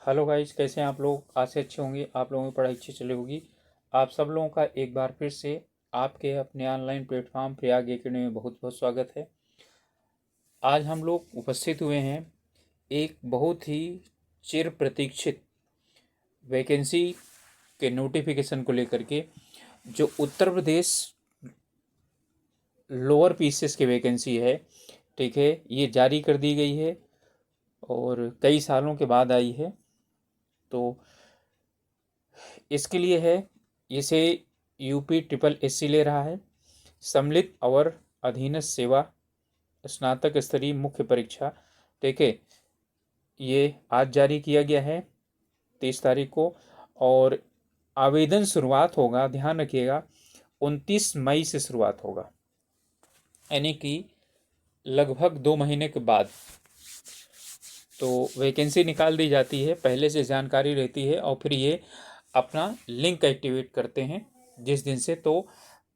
Hello guys, कैसे हैं आप लोग। आज से अच्छे होंगे, आप लोगों की पढ़ाई अच्छी चली होगी। आप सब लोगों का एक बार फिर से आपके अपने ऑनलाइन प्लेटफॉर्म प्रयाग एकेडमी में बहुत बहुत स्वागत है। आज हम लोग उपस्थित हुए हैं एक बहुत ही चिर प्रतीक्षित वैकेंसी के नोटिफिकेशन को लेकर के, जो उत्तर प्रदेश लोअर पीसीएस की वैकेंसी है। ठीक है, ये जारी कर दी गई है और कई सालों के बाद आई है। तो इसके लिए है, इसे यूपी ट्रिपल एससी ले रहा है, सम्मिलित और अधीनस्थ सेवा स्नातक स्तरीय मुख्य परीक्षा। ठीक है, ये आज जारी किया गया है 30 तारीख को। और आवेदन शुरुआत होगा, ध्यान रखिएगा, 29 मई से शुरुआत होगा, यानी कि लगभग 2 महीने के बाद तो वैकेंसी निकाल दी जाती है। पहले से जानकारी रहती है और फिर ये अपना लिंक एक्टिवेट करते हैं जिस दिन से। तो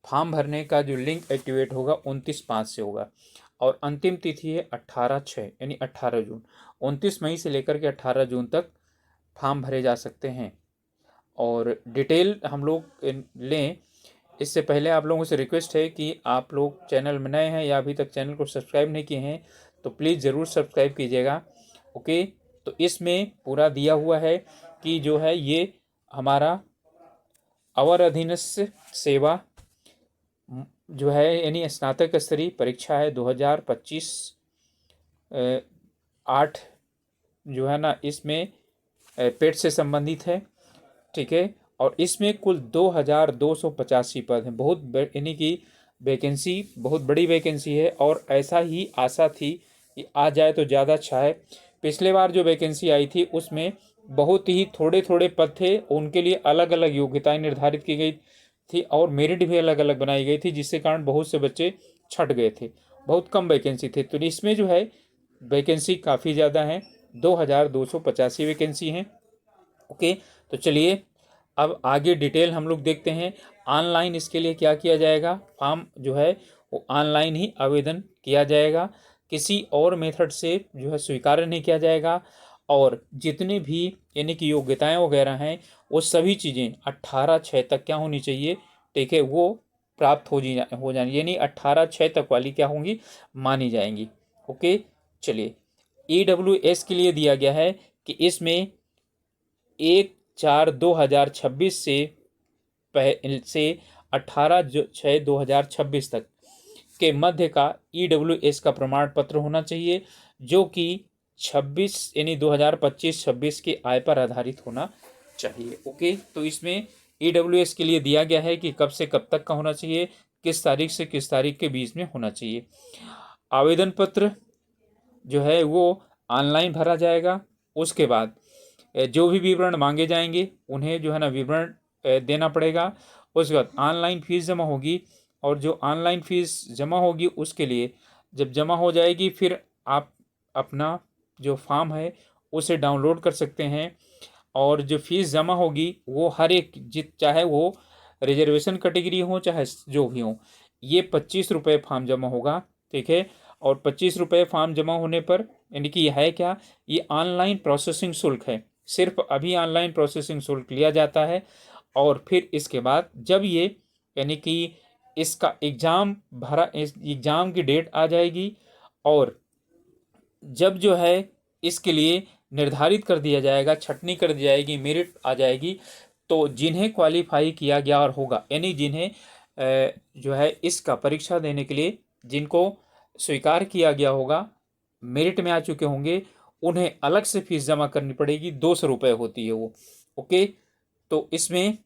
फॉर्म भरने का जो लिंक एक्टिवेट होगा 29/5 से होगा और अंतिम तिथि है 18/6 यानी 18 जून। 29 मई से लेकर के 18 जून तक फॉर्म भरे जा सकते हैं। और डिटेल हम लोग लें, इससे पहले आप लोगों से रिक्वेस्ट है कि आप लोग चैनल में नए हैं या अभी तक चैनल को सब्सक्राइब नहीं किए हैं तो प्लीज़ ज़रूर सब्सक्राइब कीजिएगा। ओके, तो इसमें पूरा दिया हुआ है कि जो है ये हमारा अवर अधीनस्थ सेवा जो है यानी स्नातक स्तरीय परीक्षा है 2025 8 जो है ना, इसमें पेट से संबंधित है। ठीक है, और इसमें कुल 2285 पद हैं। यानी कि वैकेंसी बहुत बड़ी वैकेंसी है और ऐसा ही आशा थी कि आ जाए तो ज़्यादा अच्छा है। पिछले बार जो वैकेंसी आई थी उसमें बहुत ही थोड़े थोड़े पद थे, उनके लिए अलग अलग योग्यताएं निर्धारित की गई थी और मेरिट भी अलग अलग बनाई गई थी, जिसके कारण बहुत से बच्चे छट गए थे। बहुत कम वैकेंसी थी। तो इसमें जो है वैकेंसी काफ़ी ज़्यादा है, 2285 वैकेंसी हैं। ओके, तो चलिए अब आगे डिटेल हम लोग देखते हैं। ऑनलाइन इसके लिए क्या किया जाएगा, फॉर्म जो है वो ऑनलाइन ही आवेदन किया जाएगा, किसी और मेथड से जो है स्वीकार नहीं किया जाएगा। और जितने भी यानी कि योग्यताएं वगैरह हैं वो सभी चीज़ें 18/6 तक क्या होनी चाहिए, ठीक है, वो प्राप्त हो जानी, यानी 18/6 तक वाली क्या होंगी, मानी जाएंगी। ओके, चलिए EWS के लिए दिया गया है कि इसमें 1/4/2026 से 18/6/2026 तक के मध्य का EWS का प्रमाण पत्र होना चाहिए, जो कि 26 यानी 2025-26 की आय पर आधारित होना चाहिए। ओके, तो इसमें EWS के लिए दिया गया है कि कब से कब तक का होना चाहिए, किस तारीख से किस तारीख के बीच में होना चाहिए। आवेदन पत्र जो है वो ऑनलाइन भरा जाएगा। उसके बाद जो भी विवरण मांगे जाएंगे उन्हें जो है ना विवरण देना पड़ेगा। उसके बाद ऑनलाइन फीस जमा होगी और जो ऑनलाइन फीस जमा होगी उसके लिए जब जमा हो जाएगी फिर आप अपना जो फॉर्म है उसे डाउनलोड कर सकते हैं। और जो फीस जमा होगी वो हर एक चाहे वो रिजर्वेशन कैटेगरी हो चाहे जो भी हो, ये 25 रुपये फॉर्म जमा होगा। ठीक है, और 25 रुपये फॉर्म जमा होने पर यानी कि यह है क्या, ये ऑनलाइन प्रोसेसिंग शुल्क है। सिर्फ अभी ऑनलाइन प्रोसेसिंग शुल्क लिया जाता है और फिर इसके बाद जब ये यानी कि इसका एग्ज़ाम की डेट आ जाएगी और जब जो है इसके लिए निर्धारित कर दिया जाएगा, छटनी कर दी जाएगी, मेरिट आ जाएगी, तो जिन्हें क्वालिफाई किया गया और होगा यानी जिन्हें जो है इसका परीक्षा देने के लिए जिनको स्वीकार किया गया होगा, मेरिट में आ चुके होंगे, उन्हें अलग से फीस जमा करनी पड़ेगी, 200 रुपये होती है वो। ओके, तो इसमें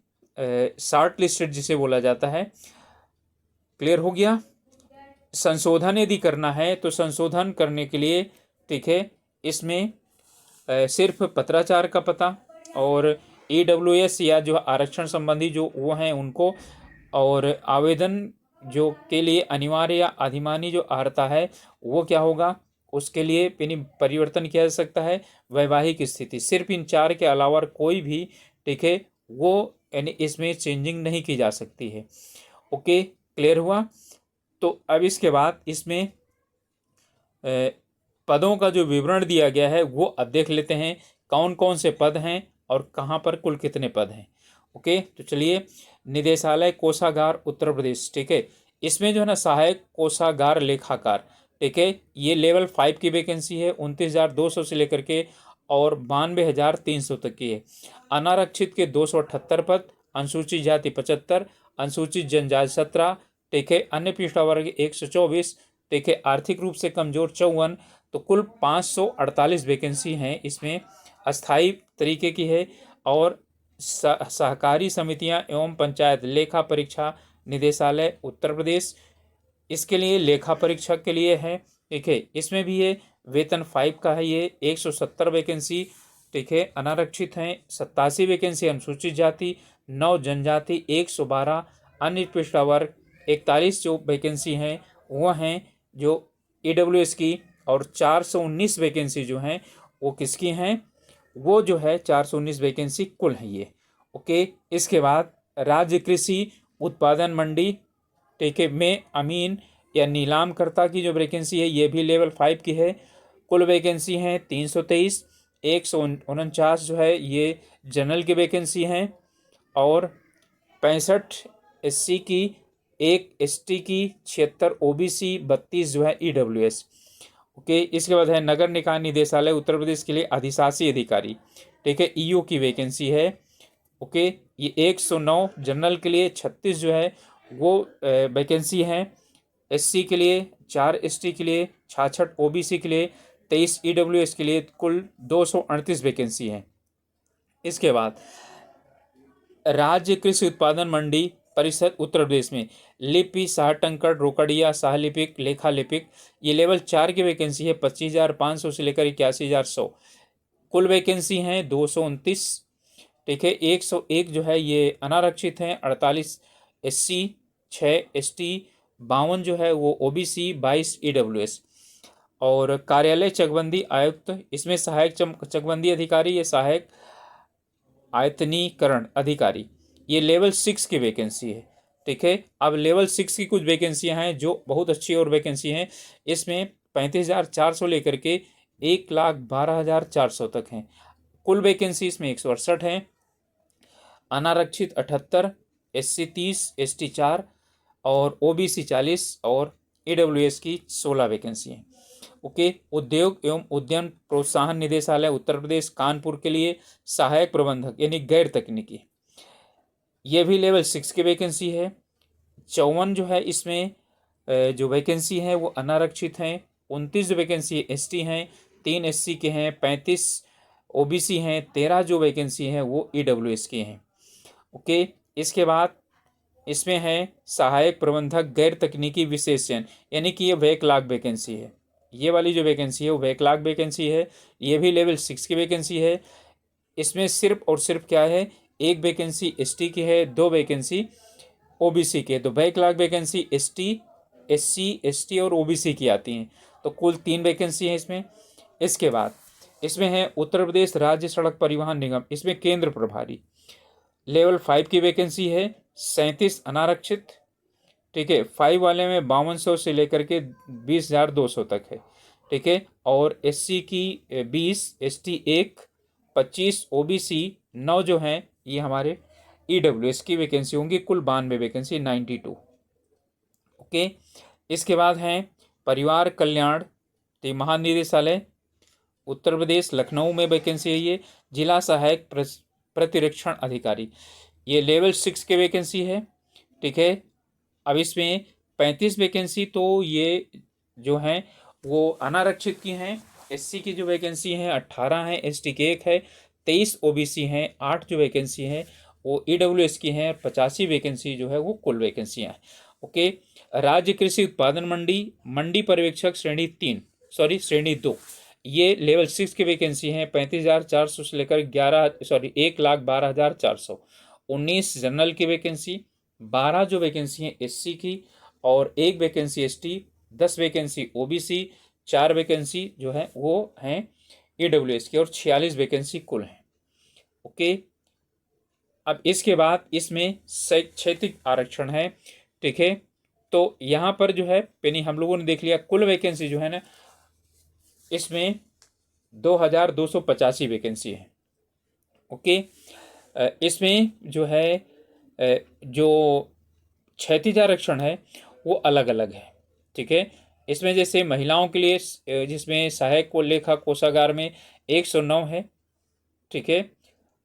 शॉर्ट लिस्टेड जिसे बोला जाता है। क्लियर हो गया। संशोधन यदि करना है तो संशोधन करने के लिए, ठीक है, इसमें सिर्फ पत्राचार का पता और EWS या जो आरक्षण संबंधी जो वो हैं उनको, और आवेदन जो के लिए अनिवार्य या अधिमानी जो अर्हता है वो क्या होगा, उसके लिए यानी परिवर्तन किया जा सकता है। वैवाहिक स्थिति, सिर्फ इन चार के अलावा कोई भी, ठीक है, वो यानी इसमें चेंजिंग नहीं की जा सकती है। ओके, क्लियर हुआ। तो अब इसके बाद इसमें पदों का जो विवरण दिया गया है वो अब देख लेते हैं कौन कौन से पद हैं और कहाँ पर कुल कितने पद हैं। ओके, तो चलिए, निदेशालय कोषागार उत्तर प्रदेश, ठीक है, इसमें जो है ना सहायक कोषागार लेखाकार, ठीक है, ये लेवल 5 की वैकेंसी है, 29,200 से लेकर के और 92,300 तक की है। अनारक्षित के 278 पद, अनुसूचित जाति 75, अनुसूचित जनजाति 17, ठीक है, अन्य पिछड़ा वर्ग 124, ठीक है, आर्थिक रूप से कमजोर 54, तो कुल 548 वैकेंसी हैं इसमें, अस्थाई तरीके की है। और सहकारी समितियां एवं पंचायत लेखा परीक्षा निदेशालय उत्तर प्रदेश, इसके लिए लेखा परीक्षक के लिए है, ठीक है, इसमें भी ये वेतन 5 का है, ये 170 वैकेंसी, ठीक है, अनारक्षित हैं 87 वैकेंसी, अनुसूचित जाति 9, जनजाति 112, अन्य पिछड़ा वर्ग 41 जो वैकेंसी हैं वो हैं जो ईडब्ल्यूएस की, और 419 वैकेंसी जो हैं वो किसकी हैं, वो जो है 419 वैकेंसी कुल है ये। ओके, इसके बाद राज्य कृषि उत्पादन मंडी, ठीक है, में अमीन या नीलामकर्ता की जो वैकेंसी है ये भी लेवल 5 की है। कुल वैकेंसी हैं 323, 149 जो है ये जनरल की वैकेंसी हैं, और 65 एससी की, 1 एसटी की, 76 ओबीसी, 32 जो है ईडब्ल्यूएस। ओके, इसके बाद है नगर निकाय निदेशालय उत्तर प्रदेश के लिए अधिशासी अधिकारी, ठीक है, ईओ की वैकेंसी है। ओके, ये 109 जनरल के लिए, 36 जो है वो वैकेंसी हैं, एससी के लिए 4, एसटी के लिए 66, ओबीसी के लिए 23, ईडब्ल्यूएस के लिए कुल 238 वैकेंसी हैं। इसके बाद राज्य कृषि उत्पादन मंडी परिषद उत्तर प्रदेश में लिपि, साहटंकड़, रोकड़िया, सहलिपिक, लेखा लिपिक, ये लेवल 4 की वैकेंसी है, 25,500 से लेकर 81,100। कुल वैकेंसी हैं 229, ठीक है, 101 जो है ये अनारक्षित हैं, 48 एससी, 6 एसटी, 52 जो है वो ओबीसी, 22 ईडब्ल्यूएस। और कार्यालय चकबंदी आयुक्त, इसमें सहायक चकबंदी अधिकारी, ये सहायक आयतनीकरण अधिकारी, ये लेवल 6 की वैकेंसी है, ठीक है। अब लेवल 6 की कुछ वैकेंसियां हैं जो बहुत अच्छी और वैकेंसी हैं, इसमें 35,400 लेकर के 1,12,400 तक हैं। कुल वैकेंसी इसमें 168 हैं, अनारक्षित 78, एससी 30, एसटी 4 और ओबीसी 40 और ईडब्ल्यूएस की 16 वैकेंसी हैं। ओके, उद्योग एवं उद्यम प्रोत्साहन निदेशालय उत्तर प्रदेश कानपुर के लिए सहायक प्रबंधक यानी गैर तकनीकी, ये भी लेवल 6 की वैकेंसी है। 54 जो है इसमें जो वैकेंसी है वो अनारक्षित हैं, 29 जो वैकेंसी एसटी हैं, 3 एससी के हैं, 35 ओबीसी हैं, 13 जो वैकेंसी हैं वो ईडब्ल्यूएस के हैं। ओके, इसके बाद इसमें है सहायक प्रबंधक गैर तकनीकी विशेषज्ञ, यानी कि ये बैकलॉग वैकेंसी है, ये वाली जो वैकेंसी है वो बैकलॉग वैकेंसी है, ये भी लेवल 6 की वैकेंसी है। इसमें सिर्फ और सिर्फ क्या है, एक वैकेंसी एसटी की है, 2 वैकेंसी ओबीसी की है, तो backlog vacancy ST, SC, ST और ओबीसी की आती हैं, तो कुल 3 वैकेंसी है इसमें। इसके बाद इसमें है उत्तर प्रदेश राज्य सड़क परिवहन निगम, इसमें केंद्र प्रभारी, लेवल 5 की वैकेंसी है, 37 अनारक्षित, ठीक है, 5 वाले में 5200 से लेकर के 20,200 तक है, ठीक है, और एससी की 20, एसटी 1, 25 ओबीसी 9 जो हैं ये हमारे ईडब्ल्यूएस की वैकेंसी होंगी, कुल 92 वैकेंसी 92। ओके, इसके बाद हैं परिवार कल्याण महानिदेशालय उत्तर प्रदेश लखनऊ में वैकेंसी है, ये जिला सहायक प्रतिरक्षण अधिकारी, ये लेवल 6 के वैकेंसी है, ठीक है। अब इसमें 35 वैकेंसी तो ये जो हैं वो अनारक्षित की हैं, एससी की जो वैकेंसी हैं 18 हैं, एसटी की 1 है, 23 ओबीसी हैं, 8 जो वैकेंसी हैं वो ईडब्ल्यूएस की हैं, 85 वैकेंसी जो है वो कुल वैकेंसियाँ हैं। ओके, राज्य कृषि उत्पादन मंडी पर्यवेक्षक श्रेणी 2, ये लेवल 6 की वैकेंसी हैं, 35,400 से लेकर 1,12,400। 19 जनरल की वैकेंसी, 12 जो वैकेंसी हैं एससी की और 1 vacancy ST, 10 vacancy OBC, 4 vacancy जो है वो हैं ईडब्ल्यूएस की और 46 वैकेंसी कुल हैं। ओके, अब इसके बाद इसमें शैक्षिक आरक्षण है, ठीक है। तो यहाँ पर जो है यानी हम लोगों ने देख लिया कुल वैकेंसी जो है ना, इसमें 2285 वैकेंसी है। ओके, इसमें जो है जो क्षैतिज आरक्षण है वो अलग अलग है। ठीक है, इसमें जैसे महिलाओं के लिए जिसमें सहायक को लेखा कोषागार में 109 है। ठीक है,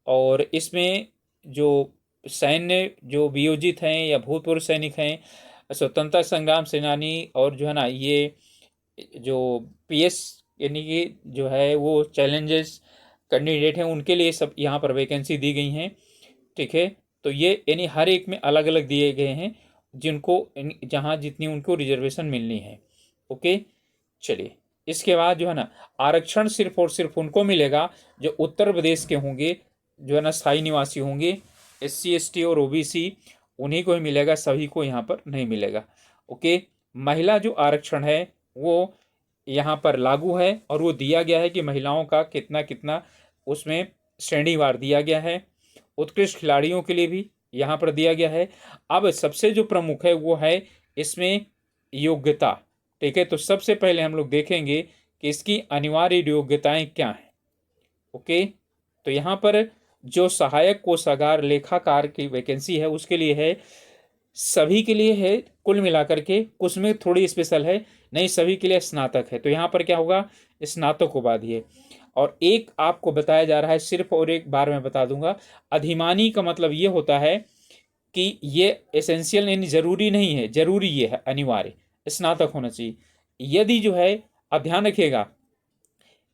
और इसमें जो सैन्य जो वियोजित हैं या भूतपूर्व सैनिक हैं, स्वतंत्रता संग्राम सेनानी, और जो है ना ये जो पीएस यानी कि जो है वो चैलेंजेस कैंडिडेट हैं, उनके लिए सब यहाँ पर वैकेंसी दी गई हैं। ठीक है, तो ये यानी हर एक में अलग अलग दिए गए हैं जिनको जहाँ जितनी उनको रिजर्वेशन मिलनी है। ओके, चलिए इसके बाद जो है ना आरक्षण सिर्फ और सिर्फ उनको मिलेगा जो उत्तर प्रदेश के होंगे, जो है ना स्थायी निवासी होंगे। SC ST और OBC उन्हीं को ही मिलेगा, सभी को यहाँ पर नहीं मिलेगा। ओके, महिला जो आरक्षण है वो यहाँ पर लागू है, और वो दिया गया है कि महिलाओं का कितना कितना उसमें श्रेणीवार दिया गया है। उत्कृष्ट खिलाड़ियों के लिए भी यहाँ पर दिया गया है। अब सबसे जो प्रमुख है वो है इसमें योग्यता। ठीक है, तो सबसे पहले हम लोग देखेंगे कि इसकी अनिवार्य योग्यताएं क्या हैं। ओके, तो यहाँ पर जो सहायक कोषागार लेखाकार की वैकेंसी है उसके लिए है, सभी के लिए है कुल मिलाकर के, कुछ में थोड़ी स्पेशल है, नहीं सभी के लिए स्नातक है। तो यहाँ पर क्या होगा, स्नातक उपाधि है। और एक आपको बताया जा रहा है सिर्फ, और एक बार मैं बता दूंगा, अधिमानी का मतलब ये होता है कि ये एसेंशियल यानी जरूरी नहीं है, जरूरी ये है अनिवार्य स्नातक होना चाहिए। यदि जो है, अब ध्यान रखिएगा,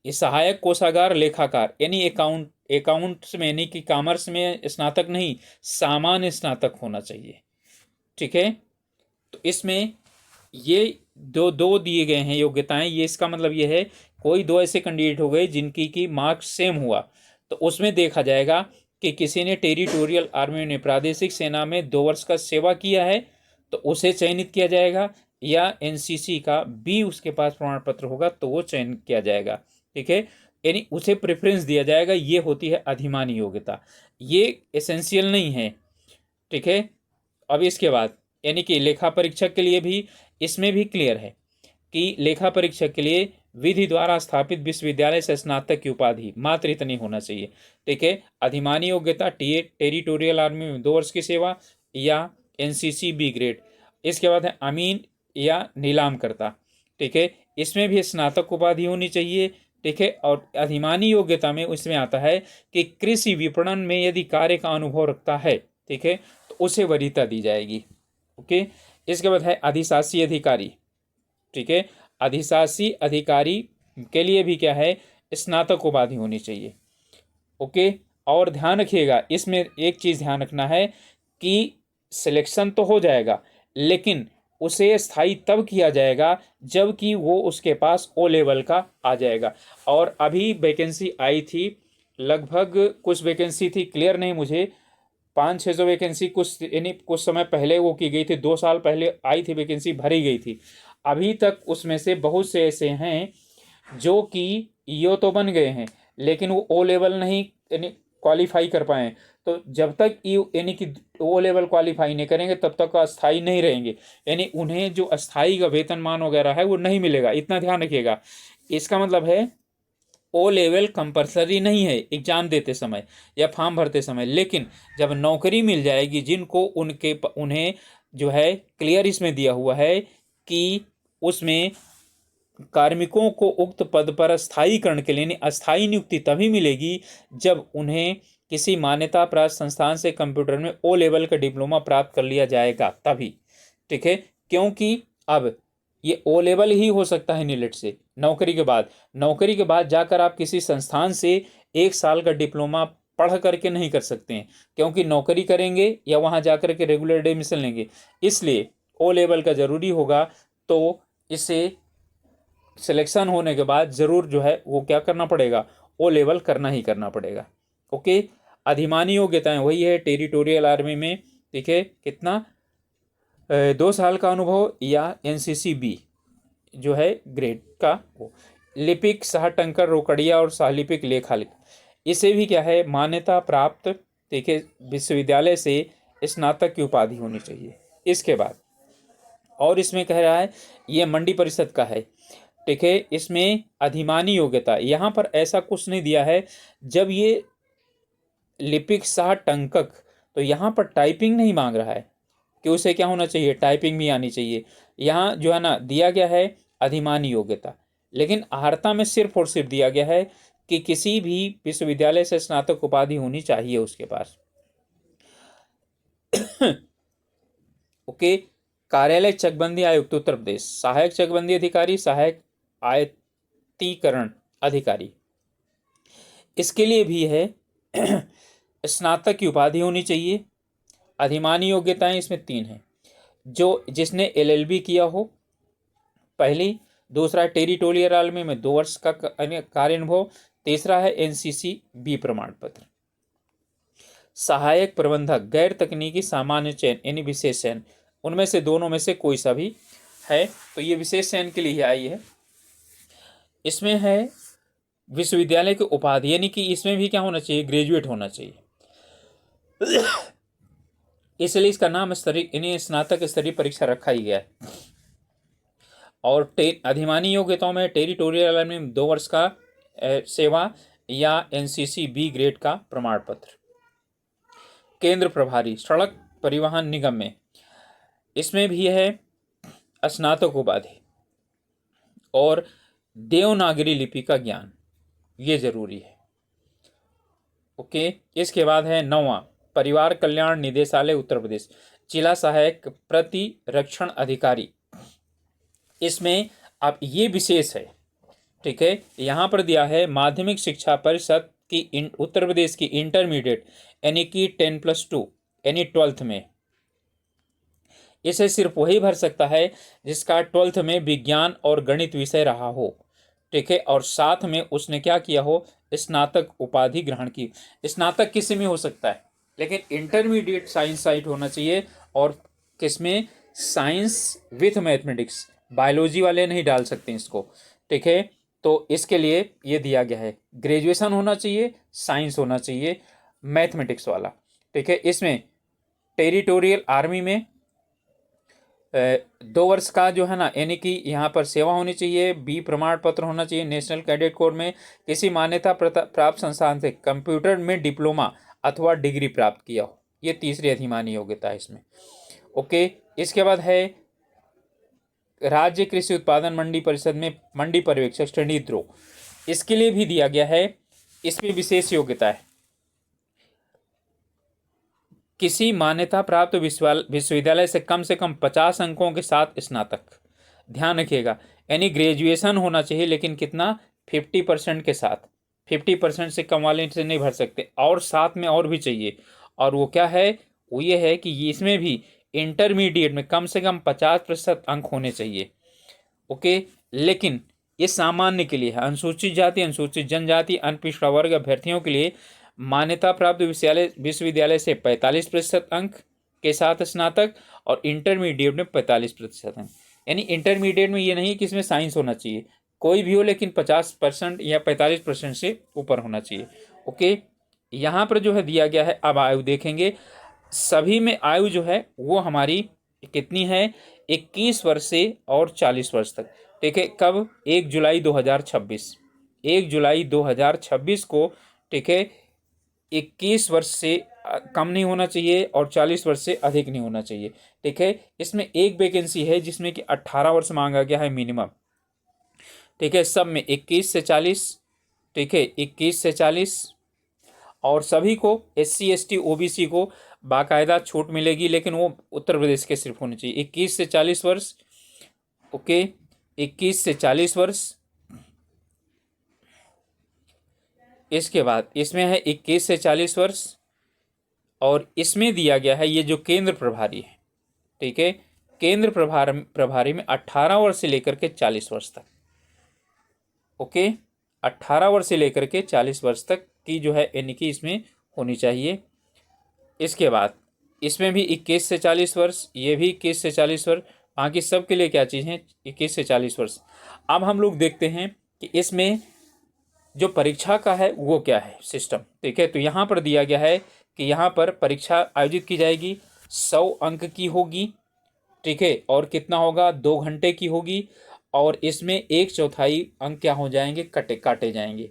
ये सहायक कोषागार लेखाकार यानी अकाउंट्स में यानी कि कॉमर्स में स्नातक नहीं, सामान्य स्नातक होना चाहिए। ठीक है, तो इसमें ये दो दो दिए गए हैं योग्यताएं। ये इसका मतलब ये है कोई दो ऐसे कैंडिडेट हो गए जिनकी की मार्क्स सेम हुआ, तो उसमें देखा जाएगा कि किसी ने टेरिटोरियल आर्मी में प्रादेशिक सेना में 2 वर्ष का सेवा किया है तो उसे चयनित किया जाएगा, या एनसीसी का भी उसके पास प्रमाण पत्र होगा तो वो चयन किया जाएगा। ठीक है, यानी उसे प्रेफरेंस दिया जाएगा। ये होती है अधिमानी योग्यता, ये एसेंशियल नहीं है। ठीक है, अब इसके बाद यानी कि लेखा परीक्षक के लिए भी इसमें भी क्लियर है कि लेखा परीक्षक के लिए विधि द्वारा स्थापित विश्वविद्यालय से स्नातक की उपाधि मात्र इतनी होना चाहिए। ठीक है, अधिमानी योग्यता टेरिटोरियल आर्मी में 2 वर्ष की सेवा या एनसीसी बी ग्रेड। इसके बाद है अमीन या नीलामकर्ता। ठीक है, इसमें भी स्नातक उपाधि होनी चाहिए। ठीक है, और अधिमानी योग्यता में उसमें आता है कि कृषि विपणन में यदि कार्य का अनुभव रखता है, ठीक है, तो उसे वरीयता दी जाएगी। ओके, इसके बाद है अधिशासी अधिकारी। ठीक है, अधिशासी अधिकारी के लिए भी क्या है, स्नातक उपाधि होनी चाहिए। ओके, और ध्यान रखिएगा इसमें एक चीज ध्यान रखना है कि सिलेक्शन तो हो जाएगा लेकिन उसे स्थायी तब किया जाएगा जबकि वो उसके पास O लेवल का आ जाएगा। और अभी वैकेंसी आई थी, लगभग कुछ वैकेंसी थी, क्लियर नहीं मुझे, 500-600 वैकेंसी कुछ यानी कुछ समय पहले वो की गई थी, 2 साल पहले आई थी वैकेंसी, भरी गई थी। अभी तक उसमें से बहुत से ऐसे हैं जो कि ईओ तो बन गए हैं लेकिन वो O लेवल नहीं यानी क्वालिफाई कर पाए। तो जब तक यानी कि O लेवल क्वालिफाई नहीं करेंगे तब तक अस्थाई नहीं रहेंगे, यानी उन्हें जो अस्थाई का वेतनमान वगैरह है वो नहीं मिलेगा, इतना ध्यान रखिएगा। इसका मतलब है O लेवल कंपलसरी नहीं है एग्जाम देते समय या फॉर्म भरते समय, लेकिन जब नौकरी मिल जाएगी जिनको उन्हें जो है क्लियर इसमें दिया हुआ है कि उसमें कार्मिकों को उक्त पद पर स्थायीकरण के लिए अस्थायी नियुक्ति तभी मिलेगी जब उन्हें किसी मान्यता प्राप्त संस्थान से कंप्यूटर में O लेवल का डिप्लोमा प्राप्त कर लिया जाएगा तभी। ठीक है, क्योंकि अब ये O लेवल ही हो सकता है नीलेट से नौकरी के बाद जाकर आप किसी संस्थान से 1 साल का डिप्लोमा पढ़ करके नहीं कर सकते हैं, क्योंकि नौकरी करेंगे या वहां जाकर के रेगुलर एडमिशन लेंगे, इसलिए O लेवल का जरूरी होगा। तो इसे सिलेक्शन होने के बाद जरूर जो है वो क्या करना पड़ेगा, O लेवल करना ही करना पड़ेगा। ओके, अधिमानी योग्यताएं वही है टेरिटोरियल आर्मी में। ठीक है, कितना 2 साल का अनुभव या एनसीसी बी जो है ग्रेड का वो। लिपिक सह टंकर रोकड़िया और सहलिपिक लेखालिक, इसे भी क्या है मान्यता प्राप्त, देखिए विश्वविद्यालय से स्नातक की उपाधि होनी चाहिए। इसके बाद और इसमें कह रहा है ये मंडी परिषद का है, ठीक है। इसमें अधिमानी योग्यता, यहाँ पर ऐसा कुछ नहीं दिया है। जब ये लिपिक सह टंकक, तो यहाँ पर टाइपिंग नहीं मांग रहा है कि उसे क्या होना चाहिए, टाइपिंग भी आनी चाहिए। यहाँ जो है ना दिया गया है अधिमानी योग्यता, लेकिन आहारता में सिर्फ और सिर्फ दिया गया है कि किसी भी विश्वविद्यालय से स्नातक उपाधि होनी चाहिए उसके पास। ओके। कार्यालय चकबंदी आयुक्त उत्तर प्रदेश, सहायक चकबंदी अधिकारी, सहायक आयतीकरण अधिकारी, इसके लिए भी है स्नातक की उपाधि होनी चाहिए। अधिमानी योग्यताएं इसमें 3 हैं, जो जिसने एलएलबी किया हो पहली, दूसरा टेरिटोरियल आर्मी में 2 वर्ष का कार्य अनुभव, तीसरा है एनसीसी बी प्रमाण पत्र। सहायक प्रबंधक गैर तकनीकी सामान्य चयन यानी विशेष चयन, उनमें से दोनों में से कोई सा भी है, तो ये विशेष चयन के लिए ही आई है। इसमें है विश्वविद्यालय की उपाधि, यानी कि इसमें भी क्या होना चाहिए, ग्रेजुएट होना चाहिए, इसलिए इसका नाम स्तरीय यानी स्नातक स्तरीय परीक्षा रखा ही गया है। और अधिमानी योग्यताओं में टेरिटोरियल आर्मी में 2 वर्ष का सेवा या एनसीसी बी ग्रेड का प्रमाण पत्र। केंद्र प्रभारी सड़क परिवहन निगम में, इसमें भी है स्नातक उपाधि और देवनागरी लिपि का ज्ञान, ये जरूरी है। ओके। इसके बाद है 9वां परिवार कल्याण निदेशालय उत्तर प्रदेश, जिला सहायक प्रतिरक्षण अधिकारी, इसमें अब ये विशेष है, ठीक है। यहाँ पर दिया है माध्यमिक शिक्षा परिषद की उत्तर प्रदेश की इंटरमीडिएट यानी कि 10+2 यानी 12th में, इसे सिर्फ वही भर सकता है जिसका 12th में विज्ञान और गणित विषय रहा हो, ठीक है, और साथ में उसने क्या किया हो, स्नातक उपाधि ग्रहण की। स्नातक किसी में हो सकता है, लेकिन इंटरमीडिएट साइंस साइट होना चाहिए, और किसमें, साइंस विथ मैथमेटिक्स, बायोलॉजी वाले नहीं डाल सकते इसको, ठीक है। तो इसके लिए ये दिया गया है, ग्रेजुएशन होना चाहिए, साइंस होना चाहिए, मैथमेटिक्स वाला, ठीक है। इसमें टेरिटोरियल आर्मी में 2 वर्ष का जो है ना, यानी कि यहाँ पर सेवा होनी चाहिए, बी प्रमाण पत्र होना चाहिए। नेशनल कैडेट कोर में किसी मान्यता प्राप्त संस्थान से कंप्यूटर में डिप्लोमा अथवा डिग्री प्राप्त किया हो, ये तीसरी अधिमानी योग्यता है इसमें। ओके। इसके बाद है राज्य कृषि उत्पादन मंडी परिषद में मंडी पर्यवेक्षक श्रेणी 2, इसके लिए भी दिया गया है, इसमें विशेष योग्यता है, किसी मान्यता प्राप्त विश्वविद्यालय से कम 50 अंकों के साथ स्नातक, ध्यान रखिएगा, यानी ग्रेजुएशन होना चाहिए, लेकिन कितना, 50% के साथ, 50% से कम वाले से नहीं भर सकते, और साथ में और भी चाहिए, और वो क्या है, वो ये है कि इसमें भी इंटरमीडिएट में कम से कम 50% अंक होने चाहिए। ओके। लेकिन ये सामान्य के लिए है, अनुसूचित जाति, अनुसूचित जनजाति, अनपिछड़ा वर्ग अभ्यर्थियों के लिए मान्यता प्राप्त विश्वविद्यालय से 45% अंक के साथ स्नातक, और इंटरमीडिएट में 45% अंक, यानी इंटरमीडिएट में ये नहीं कि इसमें साइंस होना चाहिए, कोई भी हो, लेकिन 50% या 45% से ऊपर होना चाहिए। ओके। यहाँ पर जो है दिया गया है, अब आयु देखेंगे, सभी में आयु जो है वो हमारी कितनी है, 21 वर्ष से और 40 वर्ष तक, ठीक है। कब, 1 जुलाई 2026, 1 जुलाई 2026 को, ठीक है, 21 वर्ष से कम नहीं होना चाहिए और 40 वर्ष से अधिक नहीं होना चाहिए, ठीक है। इसमें एक वैकेंसी है जिसमें कि 18 वर्ष मांगा गया है मिनिमम, ठीक है। सब में 21 से 40, ठीक है, 21 से 40, और सभी को SC ST OBC को बाकायदा छूट मिलेगी, लेकिन वो उत्तर प्रदेश के सिर्फ होने चाहिए, 21 से 40 वर्ष। ओके। 21 से 40 वर्ष। इसके बाद इसमें है 21 से 40 वर्ष, और इसमें दिया गया है ये जो केंद्र प्रभारी है, ठीक है, केंद्र प्रभारी में 18 वर्ष से लेकर के 40 वर्ष तक। ओके। 18 वर्ष से लेकर के 40 वर्ष तक की जो है, यानी कि इसमें होनी चाहिए। इसके बाद इसमें भी 21 से 40 वर्ष, ये भी 21 से 40 वर्ष, बाकी सब के लिए क्या चीज़ है, 21 से 40 वर्ष। अब हम लोग देखते हैं कि इसमें जो परीक्षा का है वो क्या है सिस्टम, ठीक है। तो यहाँ पर दिया गया है कि यहाँ पर परीक्षा आयोजित की जाएगी, 100 अंक की होगी, ठीक है, और कितना होगा, 2 घंटे की होगी, और इसमें 1/4 अंक क्या हो जाएंगे, काटे जाएंगे।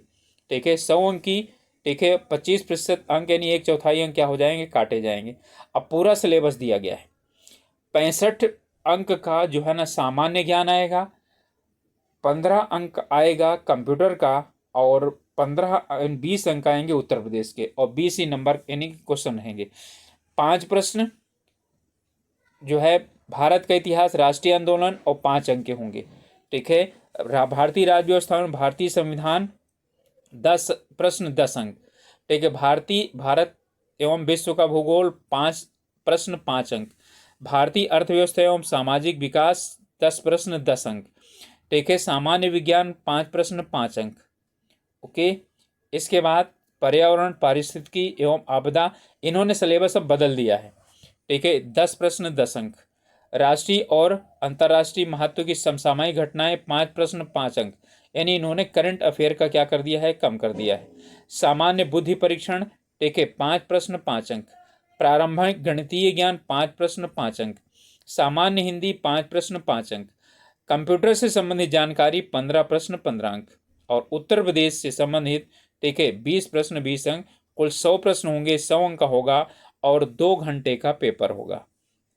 ठीक है, 100 अंक की, ठीक है, 25% अंक यानी 1/4 अंक क्या हो जाएंगे, काटे जाएंगे। अब पूरा सिलेबस दिया गया है। 65 अंक का जो है ना सामान्य ज्ञान आएगा, 15 अंक आएगा कंप्यूटर का, और 20 अंक आएंगे उत्तर प्रदेश के, और 20 ही नंबर यानी क्वेश्चन रहेंगे। 5 प्रश्न जो है भारत का इतिहास, राष्ट्रीय आंदोलन, और 5 अंक के होंगे। ठीक है, भारतीय राज्य व्यवस्था में भारतीय संविधान, 10 प्रश्न 10 अंक। ठीक है, भारत एवं विश्व का भूगोल, 5 प्रश्न 5 अंक। भारतीय अर्थव्यवस्था एवं सामाजिक विकास, 10 प्रश्न 10 अंक। ठीक है, सामान्य विज्ञान, 5 प्रश्न 5 अंक। ओके, इसके बाद पर्यावरण, पारिस्थितिकी एवं आपदा, इन्होंने सिलेबस अब बदल दिया है। ठीक है, 10 प्रश्न 10 अंक। राष्ट्रीय और अंतर्राष्ट्रीय महत्व की समसामयिक घटनाएं, 5 प्रश्न 5 अंक। यानी इन्होंने करंट अफेयर का क्या कर दिया है, कम कर दिया है। सामान्य बुद्धि परीक्षण, ठीक है, 5 प्रश्न 5 अंक। प्रारंभिक गणितीय ज्ञान, 5 प्रश्न 5 अंक। सामान्य हिंदी, 5 प्रश्न 5 अंक। कंप्यूटर से संबंधित जानकारी, 15 प्रश्न 15 अंक। और उत्तर प्रदेश से संबंधित, ठीक है, 20 प्रश्न 20 अंक। कुल 100 प्रश्न होंगे, 100 अंक का होगा, और 2 घंटे का पेपर होगा।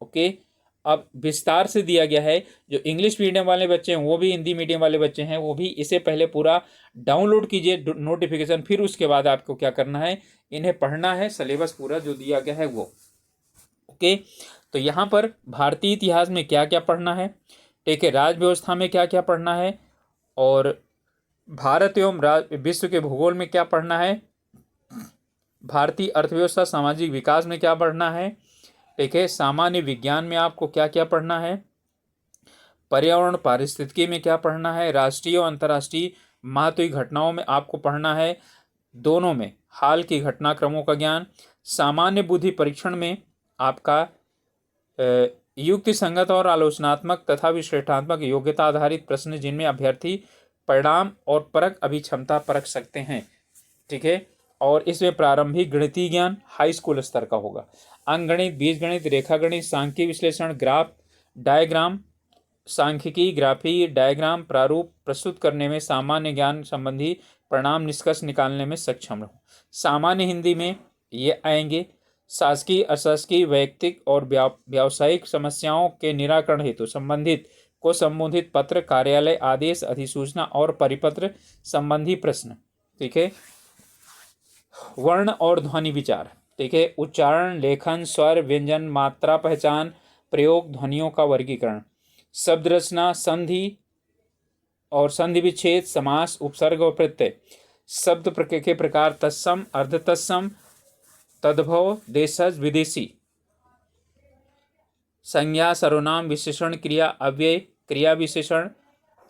ओके, अब विस्तार से दिया गया है। जो इंग्लिश मीडियम वाले बच्चे हैं, वो भी हिंदी मीडियम वाले बच्चे हैं, वो भी इसे पहले पूरा डाउनलोड कीजिए नोटिफिकेशन, फिर उसके बाद आपको क्या करना है, इन्हें पढ़ना है, सिलेबस पूरा जो दिया गया है वो। ओके, तो यहाँ पर भारतीय इतिहास में क्या क्या पढ़ना है, ठीक है, राज्य व्यवस्था में क्या क्या पढ़ना है, और भारत एवं विश्व के भूगोल में क्या पढ़ना है, भारतीय अर्थव्यवस्था सामाजिक विकास में क्या पढ़ना है, ठीक है, सामान्य विज्ञान में आपको क्या क्या पढ़ना है, पर्यावरण पारिस्थितिकी में क्या पढ़ना है, राष्ट्रीय और अंतर्राष्ट्रीय महत्व की घटनाओं में आपको पढ़ना है, दोनों में हाल की घटनाक्रमों का ज्ञान। सामान्य बुद्धि परीक्षण में आपका युक्ति संगत और आलोचनात्मक तथा विश्लेषणात्मक योग्यता आधारित प्रश्न, जिनमें अभ्यर्थी परिणाम और परख अभिक्षमता परख सकते हैं। ठीक है, और इसमें प्रारंभिक गणितीय ज्ञान हाई स्कूल स्तर का होगा। अंकगणित, बीजगणित, रेखागणित, सांख्यिकी विश्लेषण, ग्राफ डायग्राम, सांख्यिकी, ग्राफी डायग्राम प्रारूप प्रस्तुत करने में सामान्य ज्ञान संबंधी परिणाम निष्कर्ष निकालने में सक्षम रहो। सामान्य हिंदी में ये आएंगे, शासकीय अशासकीय वैयक्तिक और व्यावसायिक समस्याओं के निराकरण हेतु संबंधित को संबोधित पत्र, कार्यालय आदेश, अधिसूचना और परिपत्र संबंधी प्रश्न। ठीक है, वर्ण और ध्वनि विचार, ठीक है, उच्चारण, लेखन, स्वर, व्यंजन, मात्रा पहचान, प्रयोग, ध्वनियों का वर्गीकरण, शब्द रचना, संधि और संधि विच्छेद, समास, उपसर्ग और प्रत्यय, शब्द के प्रकार, तत्सम, अर्ध तत्सम, तद्भव, देशज, विदेशी, संज्ञा, सर्वनाम, विशेषण, क्रिया, अव्यय, क्रिया विशेषण,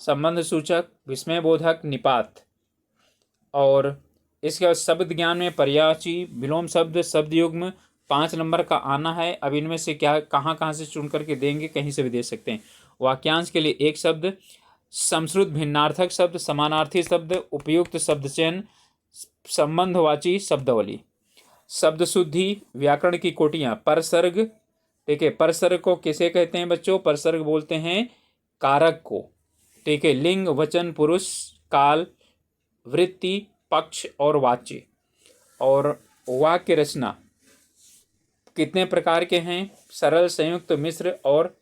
संबंध सूचक, विस्मय बोधक, निपात। और इसके बाद शब्द ज्ञान में पर्यायवाची, विलोम शब्द, शब्द युग्म, 5 नंबर का आना है। अब इनमें से क्या कहाँ से चुन करके देंगे, कहीं से भी दे सकते हैं। वाक्यांश के लिए 1 शब्द, समश्रुत भिन्नार्थक शब्द, समानार्थी शब्द, उपयुक्त शब्द चयन, संबंधवाची शब्दावली, शब्द शुद्धि, व्याकरण की कोटियाँ, परसर्ग, ठीक है, परसर्ग को किसे कहते हैं बच्चों, परसर्ग बोलते हैं कारक को। ठीक है, लिंग, वचन, पुरुष, काल, वृत्ति, पक्ष और वाच्य। और वाक्य रचना कितने प्रकार के हैं, सरल, संयुक्त, मिश्र और,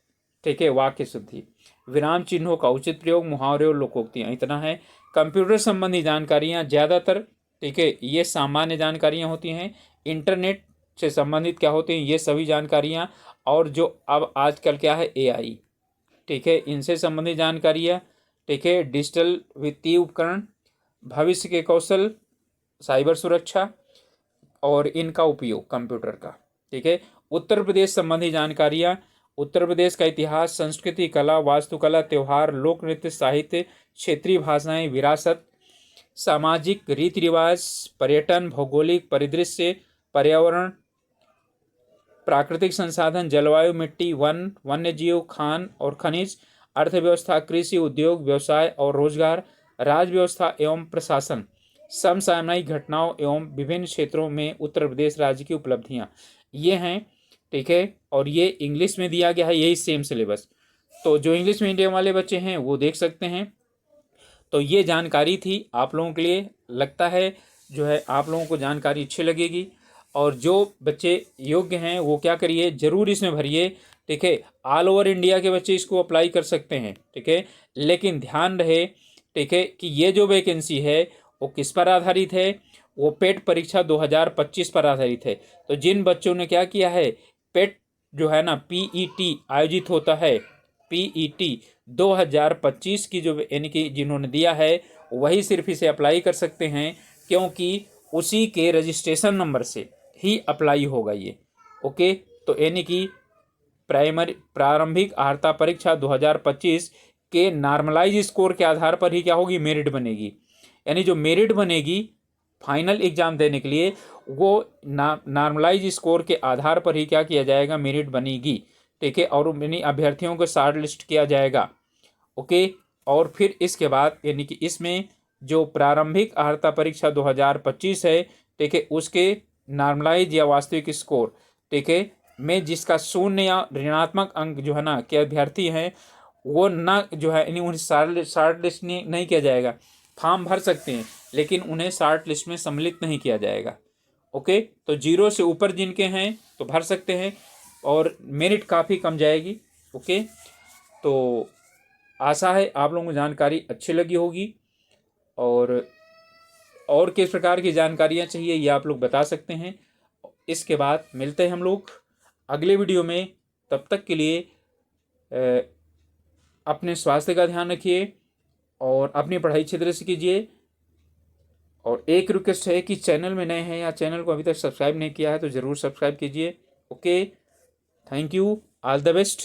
ठीक है, वाक्य शुद्धि, विराम चिन्हों का उचित प्रयोग, मुहावरे और लोकोक्तियाँ, इतना है। कंप्यूटर संबंधी जानकारियाँ ज़्यादातर, ठीक है, ये सामान्य जानकारियाँ होती हैं। इंटरनेट से संबंधित क्या होती हैं, ये सभी जानकारियाँ। और जो अब आजकल क्या है, AI, ठीक है, इनसे संबंधित जानकारियाँ। ठीक है, डिजिटल वित्तीय उपकरण, भविष्य के कौशल, साइबर सुरक्षा और इनका उपयोग कंप्यूटर का। ठीक है, उत्तर प्रदेश संबंधी जानकारियाँ, उत्तर प्रदेश का इतिहास, संस्कृति, कला, वास्तुकला, त्यौहार, लोक नृत्य, साहित्य, क्षेत्रीय भाषाएं, विरासत, सामाजिक रीति रिवाज, पर्यटन, भौगोलिक परिदृश्य, पर्यावरण, प्राकृतिक संसाधन, जलवायु, मिट्टी, वन, वन्यजीव, खान और खनिज, अर्थव्यवस्था, कृषि, उद्योग, व्यवसाय और रोजगार, राज्य व्यवस्था एवं प्रशासन, समसामयिक घटनाओं एवं विभिन्न क्षेत्रों में उत्तर प्रदेश राज्य की उपलब्धियां, ये हैं। ठीक है, और ये इंग्लिश में दिया गया है, यही सेम सिलेबस। तो जो इंग्लिश मीडियम वाले बच्चे हैं वो देख सकते हैं। तो ये जानकारी थी आप लोगों के लिए, लगता है जो है आप लोगों को जानकारी अच्छी लगेगी। और जो बच्चे योग्य हैं वो क्या करिए, ज़रूर इसमें भरिए, ठीक है। ऑल ओवर इंडिया के बच्चे इसको अप्लाई कर सकते हैं, ठीक है। लेकिन ध्यान रहे, ठीक है, कि ये जो वैकेंसी है वो किस पर आधारित है, वो पेट परीक्षा 2025 पर आधारित है। तो जिन बच्चों ने क्या किया है, पेट जो है ना पीईटी आयोजित होता है, पीईटी 2025 की जो यानी कि जिन्होंने दिया है वही सिर्फ इसे अप्लाई कर सकते हैं, क्योंकि उसी के रजिस्ट्रेशन नंबर से ही अप्लाई होगा ये। ओके, तो यानी कि प्रारंभिक अर्हता परीक्षा 2025 के नॉर्मलाइज स्कोर के आधार पर ही क्या होगी, मेरिट बनेगी। यानी जो मेरिट बनेगी फाइनल एग्जाम देने के लिए, वो नॉर्मलाइज स्कोर के आधार पर ही क्या किया जाएगा, मेरिट बनेगी, ठीक है। और यानी अभ्यर्थियों को शॉर्ट लिस्ट किया जाएगा। ओके, और फिर इसके बाद यानी कि इसमें जो प्रारंभिक अर्हता परीक्षा 2025 है, ठीक है, उसके नॉर्मलाइज या वास्तविक स्कोर, ठीक है, में जिसका शून्य या ऋणात्मक अंक जो है ना के अभ्यर्थी हैं, वो ना जो है यानी उन्हें शॉर्ट लिस्ट नहीं किया जाएगा। फॉर्म भर सकते हैं लेकिन उन्हें शॉर्ट लिस्ट में सम्मिलित नहीं किया जाएगा। ओके, तो 0 से ऊपर जिनके हैं तो भर सकते हैं और मेरिट काफ़ी कम जाएगी। ओके, तो आशा है आप लोगों को जानकारी अच्छी लगी होगी। और किस प्रकार की जानकारियाँ चाहिए ये आप लोग बता सकते हैं। इसके बाद मिलते हैं हम लोग अगले वीडियो में। तब तक के लिए अपने स्वास्थ्य का ध्यान रखिए और अपनी पढ़ाई अच्छी तरह से कीजिए। और एक रिक्वेस्ट है कि चैनल में नए हैं या चैनल को अभी तक सब्सक्राइब नहीं किया है तो ज़रूर सब्सक्राइब कीजिए। Okay, thank you, all the best.